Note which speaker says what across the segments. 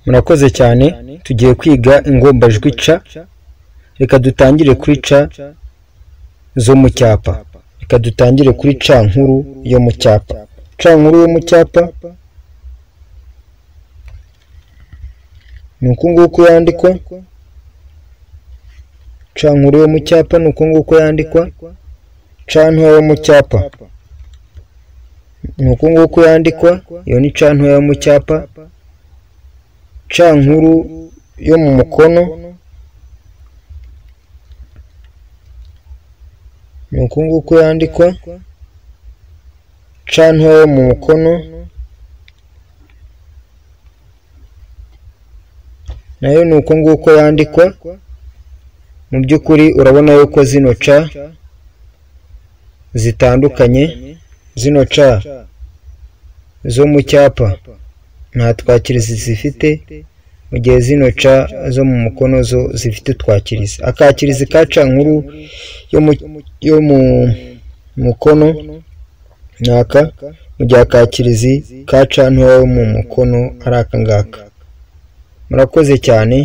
Speaker 1: Murakoze cyane, tugiye kwiga ingombajwi ca. Reka dutangire kuri ca zo mu cyapa. Reka dutangire kuri ca nkuru yo mu cyapa. Ca nkuru yo mu cyapa ni uku nguku yandikwa. Ca nkuru yo mu cyapa ni uku nguku yandikwa. Ca ntoya yo mu cyapa ni uku nguku yandikwa. Iyo ni ca ntoya yo mu cyapa. Ca nkuru yo mu mukono ni uku nguku yandikwa. Ca ntoya yo mu mukono nayo ni uku nguku yandikwa. Mu by'ukuri urabona yuko zino ca zitandukanye. Zino ca zo mu cyapa nta twakirizi zifite, mu gihe zino ca zo mu mukono zo zifite twakirizi. Akakirizi ka ca nkuru yo mu mukono naka, mu gihe akakirizi ka ca ntoya yo mu mukono ari aka ngaka. Murakoze cyane,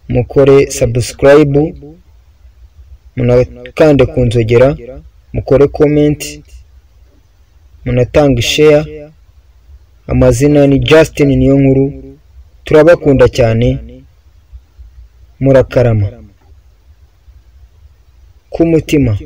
Speaker 1: mukore subscribe, munakande ku nzogera, mukore comment, munatanga share. Amazina ni Justin Niyonkuru. Turabakunda cyane, murakarama ku mutima.